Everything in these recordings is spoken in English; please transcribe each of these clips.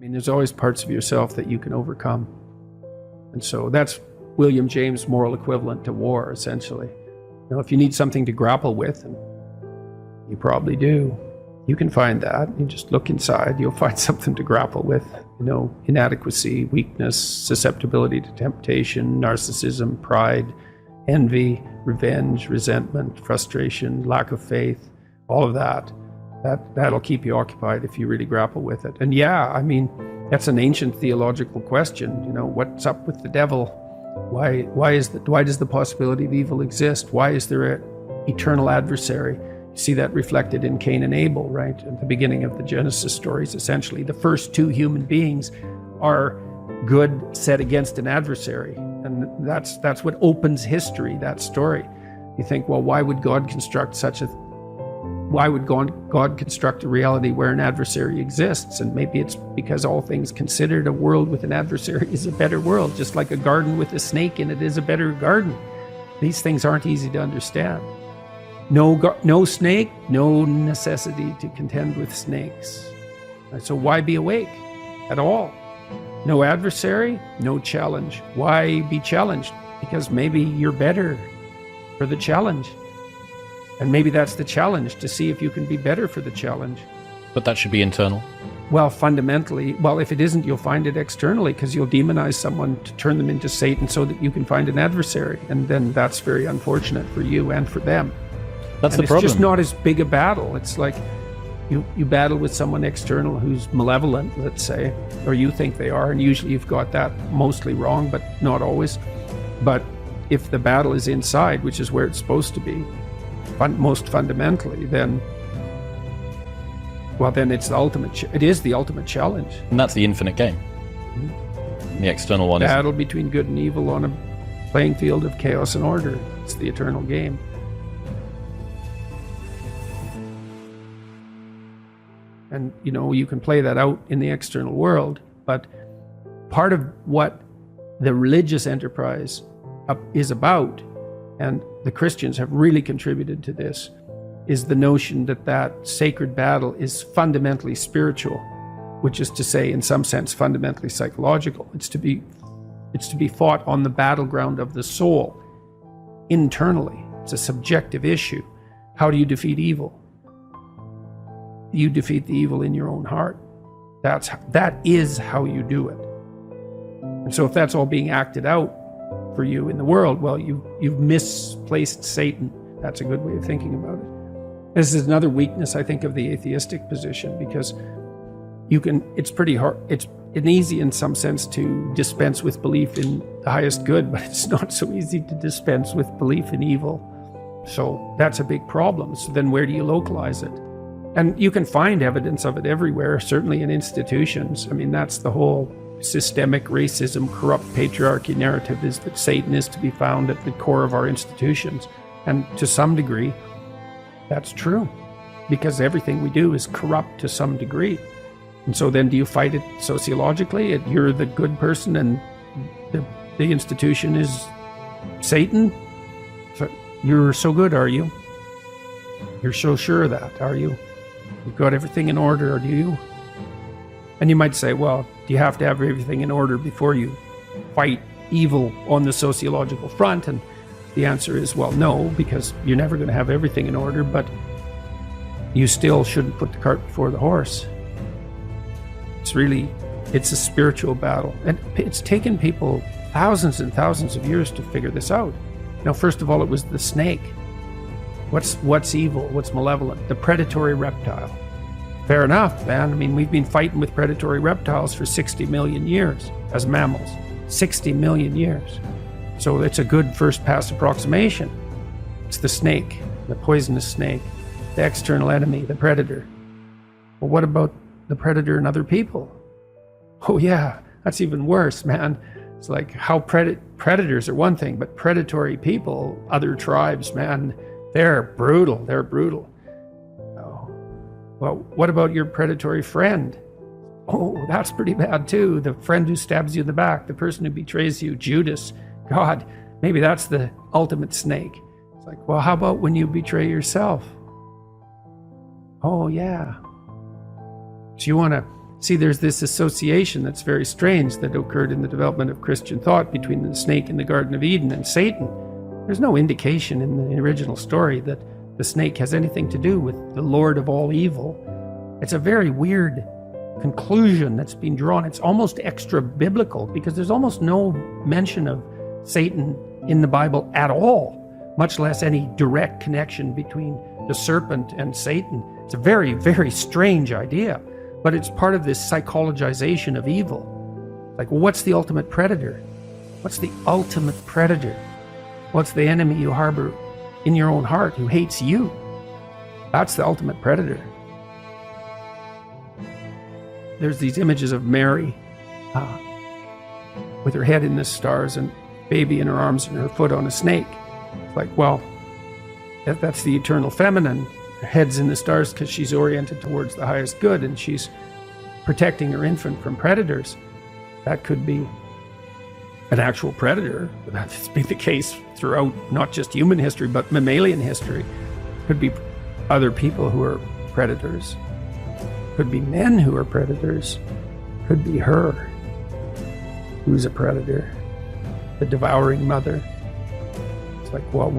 mean, there's always parts of yourself that you can overcome. And so that's William James' moral equivalent to war, essentially. You know, if you need something to grapple with, and you probably do, you can find that. You just look inside, you'll find something to grapple with. You know, inadequacy, weakness, susceptibility to temptation, narcissism, pride, envy, revenge, resentment, frustration, lack of faith, all of that. That'll keep you occupied if you really grapple with it. And yeah, I mean, that's an ancient theological question. You know, what's up with the devil? Why does the possibility of evil exist? Why is there an eternal adversary? You see that reflected in Cain and Abel, right? At the beginning of the Genesis stories, essentially. The first two human beings are good set against an adversary. And that's what opens history, that story. You think, well, why would God construct a reality where an adversary exists? And maybe it's because all things considered, a world with an adversary is a better world, just like a garden with a snake in it is a better garden. These things aren't easy to understand. No snake, no necessity to contend with snakes. So why be awake at all? No adversary, no challenge. Why be challenged? Because maybe you're better for the challenge. And maybe that's the challenge, to see if you can be better for the challenge. But that should be internal. Well, fundamentally, if it isn't, you'll find it externally, because you'll demonize someone to turn them into Satan so that you can find an adversary. And then that's very unfortunate for you and for them. That's the it's problem. It's just not as big a battle. It's like you battle with someone external who's malevolent, let's say, or you think they are, and usually you've got that mostly wrong, but not always. But if the battle is inside, which is where it's supposed to be, most fundamentally, then it's the ultimate. It is the ultimate challenge. And that's the infinite game. Mm-hmm. The external one is battle between good and evil on a playing field of chaos and order. It's the eternal game. And, you know, you can play that out in the external world, but part of what the religious enterprise is about, and the Christians have really contributed to this, is the notion that sacred battle is fundamentally spiritual, which is to say, in some sense, fundamentally psychological. It's to be fought on the battleground of the soul, internally. It's a subjective issue. How do you defeat evil? You defeat the evil in your own heart. That is how you do it. And so if that's all being acted out for you in the world, well, you've misplaced Satan. That's a good way of thinking about it. This is another weakness, I think, of the atheistic position, because it's pretty hard. It's easy in some sense to dispense with belief in the highest good, but it's not so easy to dispense with belief in evil. So that's a big problem. So then where do you localize it? And you can find evidence of it everywhere, certainly in institutions. I mean, that's the whole systemic racism, corrupt patriarchy narrative, is that Satan is to be found at the core of our institutions. And to some degree, that's true, because everything we do is corrupt to some degree. And so then do you fight it sociologically? You're the good person and the institution is Satan? So you're so good, are you? You're so sure of that, are you? You've got everything in order, do you? And you might say, well, do you have to have everything in order before you fight evil on the sociological front? And the answer is, well, no, because you're never going to have everything in order, but you still shouldn't put the cart before the horse. It's a spiritual battle. And it's taken people thousands and thousands of years to figure this out. Now, first of all, it was the snake. What's evil? What's malevolent? The predatory reptile. Fair enough, man. I mean, we've been fighting with predatory reptiles for 60 million years as mammals. 60 million years. So it's a good first pass approximation. It's the snake, the poisonous snake, the external enemy, the predator. Well, what about the predator and other people? Oh yeah, that's even worse, man. It's like how predators are one thing, but predatory people, other tribes, man, they're brutal. Oh. Well, what about your predatory friend? Oh, that's pretty bad too. The friend who stabs you in the back, the person who betrays you, Judas. God, maybe that's the ultimate snake. It's like, well, how about when you betray yourself? Oh yeah. So you want to See, there's this association that's very strange that occurred in the development of Christian thought between the snake in the Garden of Eden and Satan. There's no indication in the original story that the snake has anything to do with the Lord of all evil. It's a very weird conclusion that's been drawn. It's almost extra biblical because there's almost no mention of Satan in the Bible at all, much less any direct connection between the serpent and Satan. It's a very, very strange idea, but it's part of this psychologization of evil. Like, well, what's the ultimate predator? What's the ultimate predator? What's the enemy you harbor in your own heart who hates you? That's the ultimate predator. There's these images of Mary with her head in the stars and baby in her arms and her foot on a snake. It's like, well, that's the eternal feminine. Her head's in the stars because she's oriented towards the highest good and she's protecting her infant from predators. That could be an actual predator. That's been the case throughout not just human history, but mammalian history. Could be other people who are predators. Could be men who are predators. Could be her, who's a predator. The devouring mother. It's like, well,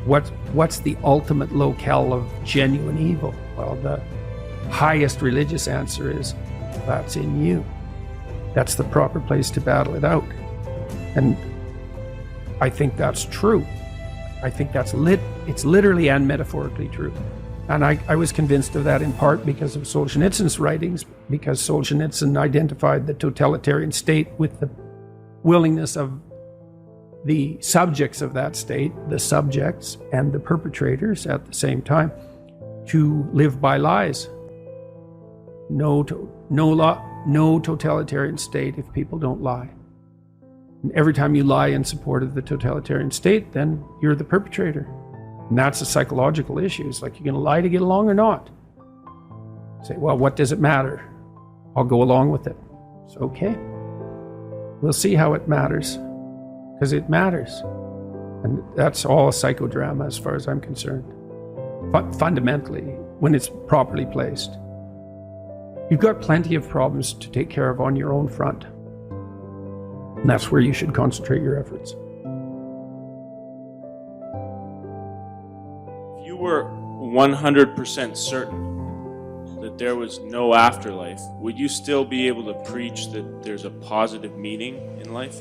what's the ultimate locale of genuine evil? Well, the highest religious answer is, that's in you. That's the proper place to battle it out. And I think that's true. I think it's literally and metaphorically true. And I was convinced of that in part because of Solzhenitsyn's writings, because Solzhenitsyn identified the totalitarian state with the willingness of the subjects of that state, the subjects and the perpetrators at the same time, to live by lies. No totalitarian state if people don't lie. And every time you lie in support of the totalitarian state, then you're the perpetrator. And that's a psychological issue. It's like, you're going to lie to get along or not? Say, well, what does it matter? I'll go along with it. It's okay. We'll see how it matters, because it matters. And that's all a psychodrama as far as I'm concerned. Fundamentally, when it's properly placed. You've got plenty of problems to take care of on your own front. And that's where you should concentrate your efforts. If you were 100% certain that there was no afterlife, would you still be able to preach that there's a positive meaning in life?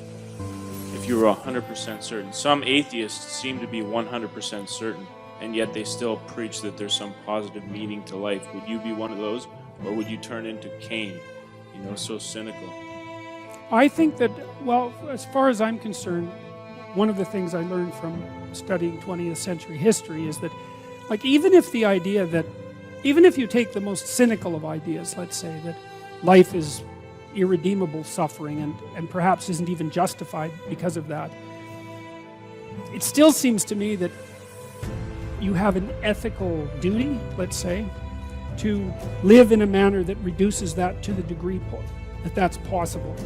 If you were 100% certain. Some atheists seem to be 100% certain, and yet they still preach that there's some positive meaning to life. Would you be one of those, or would you turn into Cain, so cynical? I think that, well, as far as I'm concerned, one of the things I learned from studying 20th century history is that, like, even if you take the most cynical of ideas, let's say that life is irredeemable suffering and perhaps isn't even justified because of that, it still seems to me that you have an ethical duty, let's say, to live in a manner that reduces that to the degree that that's possible.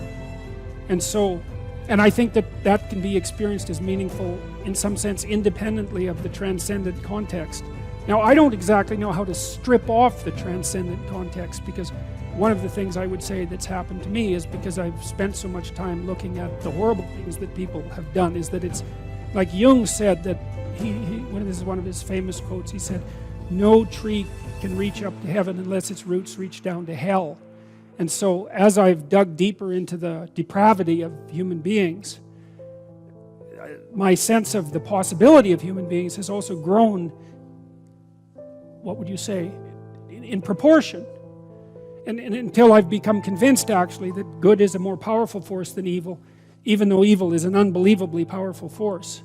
And I think that can be experienced as meaningful in some sense independently of the transcendent context. Now, I don't exactly know how to strip off the transcendent context, because one of the things I would say that's happened to me is, because I've spent so much time looking at the horrible things that people have done, is that it's like Jung said that this is one of his famous quotes. He said, no tree can reach up to heaven unless its roots reach down to hell. And so as I've dug deeper into the depravity of human beings, my sense of the possibility of human beings has also grown, what would you say, in proportion. And until I've become convinced, actually, that good is a more powerful force than evil, even though evil is an unbelievably powerful force.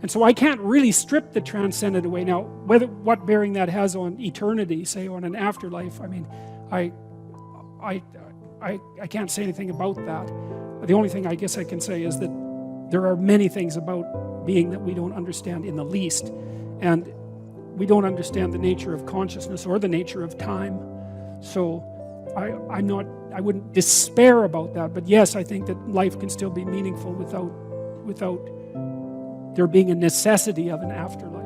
And so I can't really strip the transcendent away. Now, what bearing that has on eternity, say on an afterlife, I mean, I can't say anything about that. The only thing I guess I can say is that there are many things about being that we don't understand in the least. And we don't understand the nature of consciousness or the nature of time. So I wouldn't despair about that. But yes, I think that life can still be meaningful without there being a necessity of an afterlife.